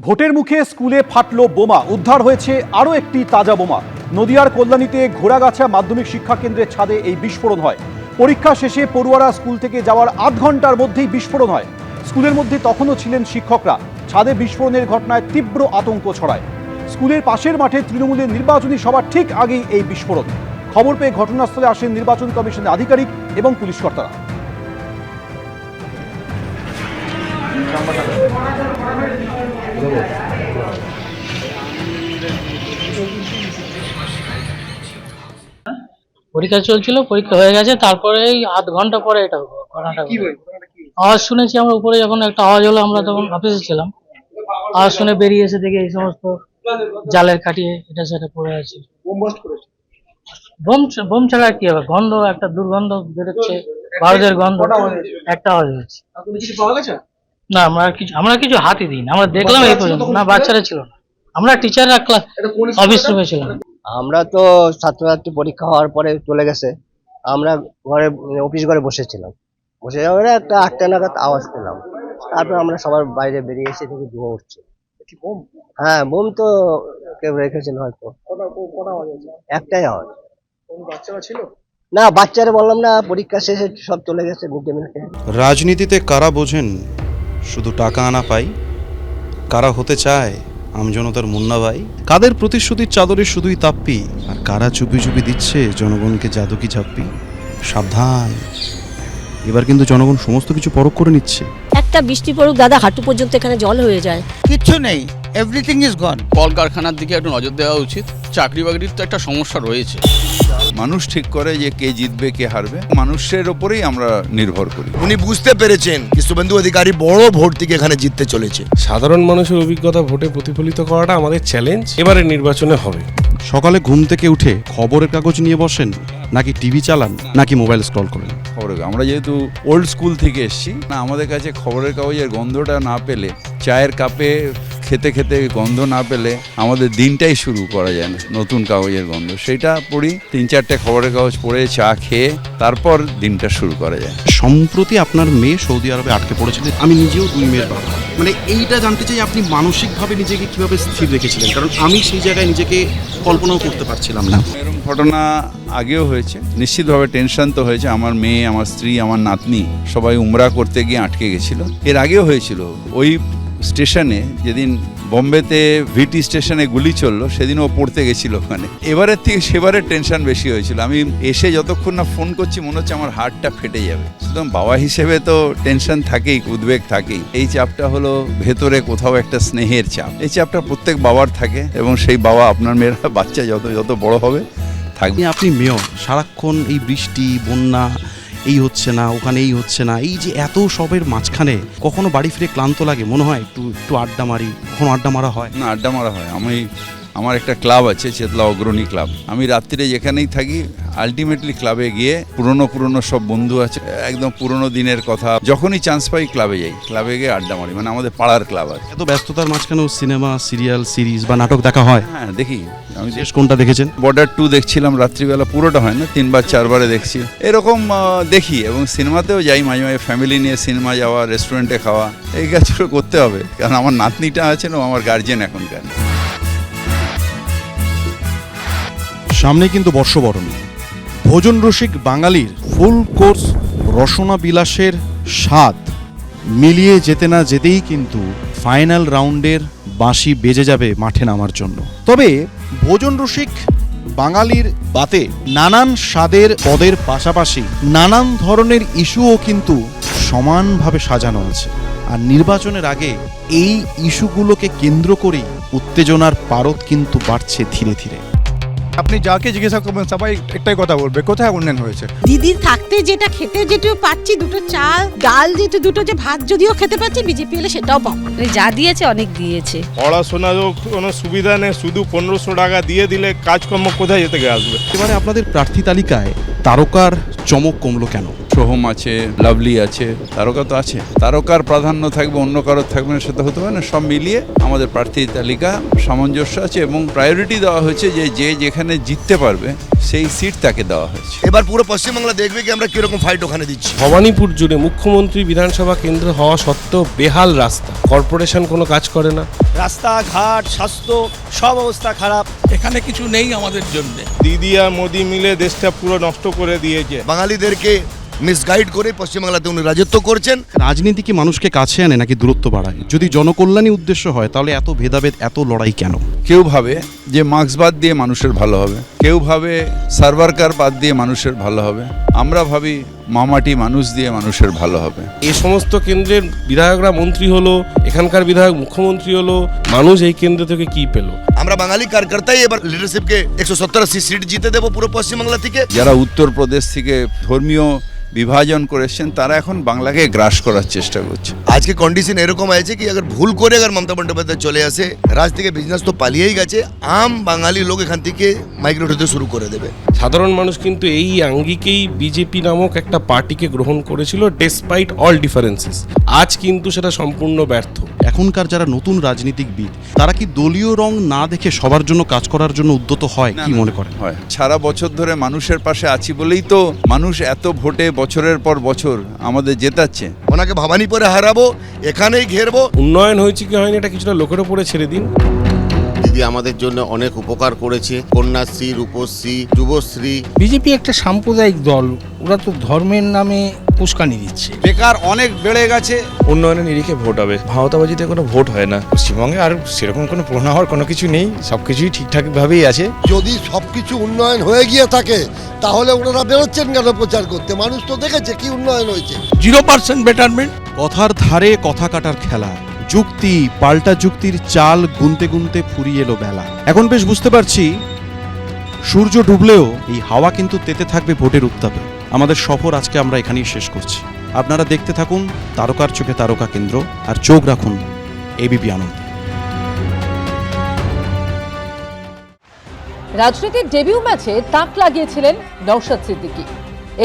ভোটের মুখে স্কুলে ফাটলো বোমা, উদ্ধার হয়েছে আরও একটি তাজা বোমা। নদিয়ার কল্যাণীতে ঘোড়াগাছা মাধ্যমিক শিক্ষা কেন্দ্রের ছাদে এই বিস্ফোরণ হয়। পরীক্ষা শেষে পড়ুয়ারা স্কুল থেকে যাওয়ার আধ ঘন্টার মধ্যেই বিস্ফোরণ হয়। স্কুলের মধ্যে তখনও ছিলেন শিক্ষকরা। ছাদে বিস্ফোরণের ঘটনায় তীব্র আতঙ্ক ছড়ায়। স্কুলের পাশের মাঠে তৃণমূলের নির্বাচনী সভার ঠিক আগেই এই বিস্ফোরণ। খবর পেয়ে ঘটনাস্থলে আসেন নির্বাচন কমিশনের আধিকারিক এবং পুলিশ কর্তারা। পরীক্ষা চলছিল, পরীক্ষা হয়ে গেছে, তারপরে এই আধ ঘন্টা পরে এটা ঘটনাটা আওয়াজ শুনেছি আমরা। উপরে যখন একটা আওয়াজ হলো, আমরা তখন অফিসে ছিলাম। আওয়াজ শুনে বেরিয়ে এসে দেখি এই সমস্ত জালের কাটিয়ে এটা সেটা পড়ে আছে। বোম ছাড়া কি হবে? গন্ধ, একটা দুর্গন্ধ বেরোচ্ছে, ভারতের গন্ধ। একটা আওয়াজ হয়েছে। না, আমরা কিছু হাতই দিই না, আমরা দেখলাম এই পর্যন্ত। না, বাচ্চারা ছিল না, আমরা টিচাররা অফিস রুমে ছিলাম। আমরা তো ছাত্রছাত্রী পরীক্ষা হওয়ার পরে চলে গেছে, আমরা ঘরে অফিস ঘরে বসেছিলাম। বসে যাওয়ার একটা 8টা নাগাদ আওয়াজ পেলাম। তারপর আমরা সবার বাইরে বেরিয়ে এসে দেখি ধোঁয়া উঠছে। হ্যাঁ, বোম তো কেউ রেখেছেন হয়তো। একটাই আওয়াজ। না, বাচ্চারা বললাম না, পরীক্ষা শেষে সব চলে গেছে মিড ডে মিল খেয়ে। রাজনীতিতে কারা বোঝেন শুধু টাকা আনা পাই, কারা হতে চায় আমজনতার মুন্না ভাই, কাদের প্রতিশ্রুতির চাদরে শুধুই তাপ্পি, আর কারা চুপি চুপি দিচ্ছে জনগণকে জাদুকি ঝাপ্পি। সাবধান, এবার কিন্তু জনগণ সমস্ত কিছু পরখ করে নিচ্ছে। একটা বৃষ্টি পড়ুক দাদা, হাঁটু পর্যন্ত এখানে জল হয়ে যায়। কিচ্ছু নেই, এভরিথিং ইজ গন। কলকারখানার দিকে একটু নজর দেওয়া উচিত। চাকরি বাকরির তো একটা সমস্যা রয়েছে। মানুষ ঠিক করে যে কে জিতবে কে হারবে, মানুষের ওপরেই আমরা নির্ভর করি। উনি বুঝতে পেরেছেন যে শুভেন্দু অধিকারী বড় ভোট থেকে এখানে জিততে চলেছে। সাধারণ মানুষের অভিজ্ঞতা ভোটে প্রতিফলিত করাটা আমাদের চ্যালেঞ্জ এবারে নির্বাচনে হবে। সকালে ঘুম থেকে উঠে খবরের কাগজ নিয়ে বসেন, নাকি টিভি চালান, নাকি মোবাইল স্ক্রল করেন? আমরা যেহেতু ওল্ড স্কুল থেকে এসেছি, না আমাদের কাছে খবরের কাগজের গন্ধটা না পেলে, চায়ের কাপে খেতে খেতে গন্ধ না পেলে আমাদের দিনটাই শুরু করা যায় না। নতুন কাগজের গন্ধ, সেটা পড়ি, 3-4টে খবরের কাগজ পড়ে চা খেয়ে তারপর দিনটা শুরু করা যায়। সম্প্রতি আপনার মেয়ে সৌদি আরবে আটকে পড়েছিলেন। আমি নিজেও 2 মেয়ের বাবা। মানে এইটা জানতে চাই, আপনি মানসিকভাবে নিজেকে কিভাবে স্থির রেখেছিলেন? কারণ আমি সেই জায়গায় নিজেকে কল্পনাও করতে পারছিলাম না। এরকম ঘটনা আগেও হয়েছে, নিশ্চিতভাবে টেনশন তো হয়েছে। আমার মেয়ে, আমার স্ত্রী, আমার নাতনি সবাই উমরা করতে গিয়ে আটকে গেছিল। এর আগেও হয়েছিল ওই স্টেশনে, যেদিন বোম্বেতে ভিটি স্টেশনে গুলি চললো, সেদিন ও পড়তে গেছিল ওখানে। এবারের থেকে সেবারের টেনশন বেশি হয়েছিল। আমি এসে যতক্ষণ না ফোন করছি মনে হচ্ছে আমার হার্টটা ফেটে যাবে। সুতরাং বাবা হিসেবে তো টেনশন থাকেই, উদ্বেগ থাকেই। এই চাপটা হলো ভেতরে কোথাও একটা স্নেহের চাপ। এই চাপটা প্রত্যেক বাবার থাকে, এবং সেই বাবা, আপনার মেয়েরা, বাচ্চা যত যত বড় হবে থাকবে। আপনি মেয়র, সারাক্ষণ এই বৃষ্টি, বন্যা, এই হচ্ছে না, ওখানে এই হচ্ছে না, এই যে এত সবের মাঝখানে কখনো বাড়ি ফিরে ক্লান্ত লাগে? মনে হয় একটু আড্ডা মারি? কখনো আড্ডা মারা হয়? না, আড্ডা মারা হয়। আমার একটা ক্লাব আছে, চেতলা অগ্রণী ক্লাব। আমি রাত্রিরে যেখানেই থাকি, আলটিমেটলি ক্লাবে গিয়ে পুরনো সব বন্ধু আছে, একদম পুরনো দিনের কথা, যখনই চান্স পাই ক্লাবে যাই, ক্লাবে গিয়ে আড্ডা মারি। মানে আমাদের পাড়ার ক্লাব আছে। এত ব্যস্ততার মাঝখানেও সিনেমা, সিরিয়াল, সিরিজ বা নাটক দেখা হয়? হ্যাঁ, দেখি। আমি শেষ কোনটা দেখেছেন? বর্ডার 2 দেখছিলাম রাত্রিবেলা, পুরোটা হয় না, 3-4বারে দেখছি। এরকম দেখি, এবং সিনেমাতেও যাই মাঝে মাঝে, ফ্যামিলি নিয়ে সিনেমা যাওয়া, রেস্টুরেন্টে খাওয়া, এই কাজগুলো করতে হবে। কারণ আমার নাতনিটা আছেন, ও আমার গার্জিয়ান এখনকার। সামনে কিন্তু বর্ষবরণ। ভোজন রসিক বাঙালির ফুল কোর্স রসনা বিলাসের স্বাদ মিলিয়ে যেতে না যেতেই কিন্তু ফাইনাল রাউন্ডের বাঁশি বেজে যাবে মাঠে নামার জন্য। তবে ভোজন রসিক বাঙালির বাতে নানান স্বাদের পদের পাশাপাশি নানান ধরনের ইস্যুও কিন্তু সমানভাবে সাজানো আছে। আর নির্বাচনের আগে এই ইস্যুগুলোকে কেন্দ্র করেই উত্তেজনার পারদ কিন্তু বাড়ছে ধীরে ধীরে। আপনি যাকে জিজ্ঞাসা করবেন সবাই একটাই কথা বলবে, কোথায় উন্নয়ন হয়েছে। দিদির থাকতে যেটা খেতে যেটুকু পাচ্ছি, দুটো চাল ডাল, যেটু দুটো যে ভাত যদিও খেতে পাচ্ছি, বিজেপি এলে সেটাও পাবো। যা দিয়েছে অনেক দিয়েছে। পড়াশোনারও কোনো সুবিধা নেই, শুধু 1500 টাকা দিয়ে দিলে কাজকর্ম কোথায় যেতে আসবে? এবারে আপনাদের প্রার্থী তালিকায় তারকার চমক কমলো কেন? সোহম আছে, লাভলি আছে, তারকা তো আছে। তারকার প্রাধান্য থাকবে, অন্য কারোর থাকবে না, সেটা হতে পারে না। সব মিলিয়ে আমাদের প্রার্থী তালিকা সামঞ্জস্য আছে, এবং প্রায়োরিটি দেওয়া হয়েছে যে যেখানে জিততে পারবে সেই সিট তাকে দেওয়া হয়েছে। এবার পুরো পশ্চিমবাংলা দেখবে কি আমরা কিরকম ফাইট ওখানে দিচ্ছি। ভবানীপুর জুড়ে মুখ্যমন্ত্রী বিধানসভা কেন্দ্র হওয়া সত্ত্বেও বেহাল রাস্তা, কর্পোরেশন কোনো কাজ করে না। রাস্তাঘাট স্বাস্থ্য সব অবস্থা খারাপ। এখানে কিছু নেই আমাদের জন্য। দিদি আর মোদি মিলে দেশটা পুরো নষ্ট করে দিয়েছে। বাঙালিদেরকে মিসগাইড করে পশ্চিমবাংলাতে উনি রাজত্ব করছেন। রাজনীতি কি মানুষকে কাছে আনে নাকি দূরত্ব বাড়ায়? যদি জনকল্যাণী উদ্দেশ্য হয় তাহলে এত ভেদাভেদ, এত লড়াই কেন? কেউ ভাবে যে মার্ক্সবাদ দিয়ে মানুষের ভালো হবে, কেউ ভাবে সার্ভারকার বাদ দিয়ে মানুষের ভালো হবে, আমরা ভাবি মামাটি মানুষ দিয়ে মানুষের ভালো হবে। এই সমস্ত কেন্দ্রের বিধায়করা মন্ত্রী হলো, এখানকার বিধায়ক মুখ্যমন্ত্রী হলো, মানুষ এই কেন্দ্র থেকে কি পেলো? আমরা বাঙালি কার্যকর্তাই এবার লিডারশিপকে 170-80 সিট জিতে দেবো পুরো পশ্চিমবাংলা থেকে। যারা উত্তরপ্রদেশ থেকে ধর্মীয় বিভাজন করেছেন তারা এখন বাংলাকে গ্রাস করার চেষ্টা করছে। আজকে কন্ডিশন এরকম আছে কি अगर ভুল করে মমতা বন্দ্যোপাধ্যায় চলে আসে, রাজ থেকে বিজনেস তো পালিয়েই গেছে, আম বাঙালি লোক এখান থেকে মাইগ্রেট হতে শুরু করে দেবে। সাধারণ মানুষ কিন্তু এই আঙ্গিকেই বিজেপি নামক একটা পার্টিকে গ্রহণ করেছিল ডেসপাইট অল ডিফারেন্সেস। আজ কিন্তু সেটা সম্পূর্ণ ব্যর্থ। এখনকার যারা নতুন রাজনীতিকবিদ তারা কি দলীয় রং না দেখে সবার জন্য কাজ করার জন্য উদ্যত হয়? কি মনে করেন? হয়, সারা বছর ধরে মানুষের পাশে আছি বলেই তো মানুষ এত ভোটে বছরের পর বছর আমাদের জেতাচ্ছে। ওনাকে ভবানীপুরে হারাবো, এখানেই ঘেরবো। উন্নয়ন হয়েছে কি হয়নি এটা কিছুটা লোকের উপরে ছেড়ে দিন। দিদি আমাদের জন্য অনেক উপকার করেছে, কন্যাশ্রী, রূপশ্রী, যুবশ্রী। বিজেপি একটা সাম্প্রদায়িক দল, ওরা তো ধর্মের নামে উস্কানি দিচ্ছে। বেকার অনেক বেড়ে গেছে। উন্নয়নের নিরিখে ভোট হবে, ভাওতাবাজিতে কোনো ভোট হয় না। পশ্চিমবঙ্গে আর সেরকম কোনো প্রশ্ন হওয়ার কোনো কিছু নেই, সবকিছুই ঠিকঠাক ভাবেই আছে। যদি সবকিছু উন্নয়ন হয়ে গিয়ে থাকে তাহলে ওনারা বেরোচ্ছেন কেন প্রচার করতে? মানুষ তো দেখেছে কি উন্নয়ন হয়েছে। 0% বেটারমেন্ট। কথার ধারে কথা কাটার খেলা, যুক্তি পাল্টা যুক্তির চাল গুনতে গুনতে ফুরিয়ে এলো বেলা। এখন বেশ বুঝতে পারছি সূর্য ডুবলেও এই হাওয়া কিন্তু তেতে থাকবে ভোটের উত্তাপে। আমাদের সফর আজকে আমরা এখানেই শেষ করছি। আপনারা দেখতে থাকুন তারকার চোখে তারকা কেন্দ্র, আর চোখ রাখুন এবিপি আনন্দ। রাজনীতির ডেবিউ ম্যাচে তাক লাগিয়েছিলেন নওশাদ সিদ্দিকী।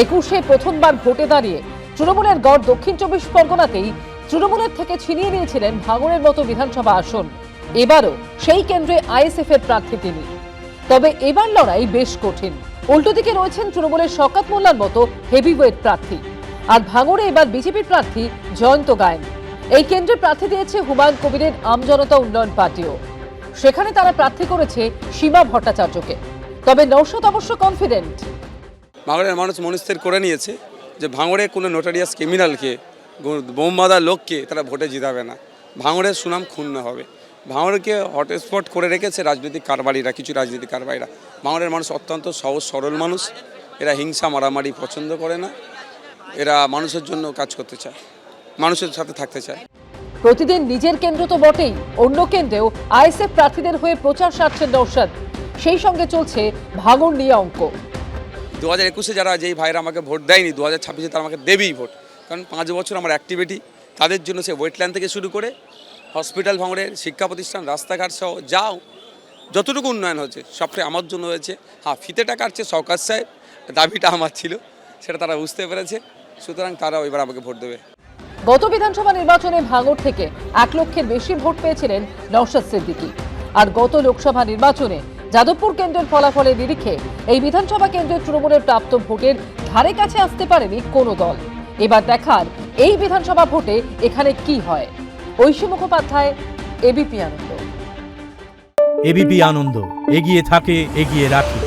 21-এ প্রথমবার ভোটে দাঁড়িয়ে তৃণমূলের গড় দক্ষিণ 24 পরগনাতেই তৃণমূলের থেকে ছিনিয়ে নিয়েছিলেন ভাঙড়ের মতো বিধানসভা আসন। এবারও সেই কেন্দ্রে আইএসএফ এর প্রার্থী তিনি। তবে এবার লড়াই বেশ কঠিন। উল্টো দিকে রয়েছেন তৃণমূলের শওকত মোল্লার মতো হেভিওয়েট প্রার্থী, আর ভাঙড়ে এবার বিজেপির প্রার্থী জয়ন্ত গায়েন। এই কেন্দ্রে প্রার্থী দিয়েছে হুমায়ুন কবিরের আমজনতা উন্নয়ন পার্টিও। সেখানে তারা প্রার্থী করেছে সীমা ভট্টাচার্যকে। তবে নওশাদ অবশ্য কনফিডেন্ট। ভাঙড়ের মানুষ মনস্থির করে নিয়েছে যে ভাঙড়ে কোনো নোটারিয়াস ক্রিমিনালকে, বোম বাঁধা লোককে তারা ভোটে জিতাবে না। ভাঙড়ের সুনাম ক্ষুণ্ণ হবে। ভাঙড়কে হটস্পট করে রেখেছে রাজনৈতিক কারবারিরা, কিছু রাজনৈতিক কারবারিরা। ভাঙড়ের মানুষ অত্যন্ত সহজ সরল মানুষ, এরা হিংসা মারামারি পছন্দ করে না, এরা মানুষের জন্য কাজ করতে চায়, মানুষের সাথে থাকতে চায়। প্রতিদিন নিজের কেন্দ্র তো বটেই, অন্য কেন্দ্রেও আইএসএফ প্রার্থীদের হয়ে প্রচার সারছেন নওশাদ। সেই সঙ্গে চলছে ভাঙড় নিয়ে অঙ্ক। 2021-এ যারা যেই ভাইরা আমাকে ভোট দেয়নি, 2026-এ তারা আমাকে দেবেই ভোট। কারণ 5 বছর আমার অ্যাক্টিভিটি, তাদের জন্য সে ওয়েটল্যান্ড থেকে শুরু করে হসপিটাল, ভাঙড়ের শিক্ষা প্রতিষ্ঠান, রাস্তাঘাট সহ যাও যতটুকু উন্নয়ন হচ্ছে সবটাই আমার জন্য হয়েছে। হ্যাঁ, ফিতেটা কাটছে শওকত সাহেব, দাবিটা আমার ছিল, সেটা তারা বুঝতে পেরেছে, সুতরাং তারাও এবার আমাকে ভোট দেবে। গত বিধানসভা নির্বাচনে ভাঙড় থেকে 1 লক্ষের বেশি ভোট পেয়েছিলেন নওশাদ সিদ্দিকী। আর গত লোকসভা নির্বাচনে যাদবপুর কেন্দ্রের ফলাফলের নিরিখে এই বিধানসভা কেন্দ্রের তৃণমূলের প্রাপ্ত ভোটের ধারে কাছে আসতে পারেনি কোনো দল। এবার দেখার এই বিধানসভা ভোটে এখানে কি হয়। ঐশী মুখোপাধ্যায়, এবিপি আনন্দ। এবিপি আনন্দ, এগিয়ে থাকে, এগিয়ে রাখে।